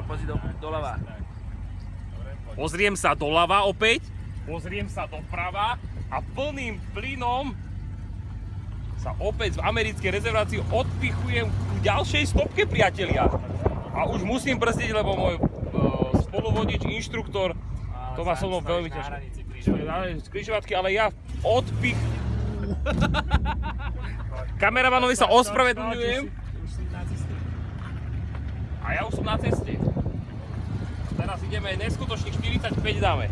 pozri doľava. Pozriem sa doľava opäť, pozriem sa doprava a plným plynom sa opäť v americkej rezervácii odpichujem k ďalšej stopke, priatelia. A už musím brzdiť, lebo môj spoluvodič, inštruktor, to má so mnou veľmi ťažké. Križovatky, ale ja odpich... Kameramanovi sa ospravedlňujem. A ja už som na ceste. Teraz ideme neskutočných 45 dáme.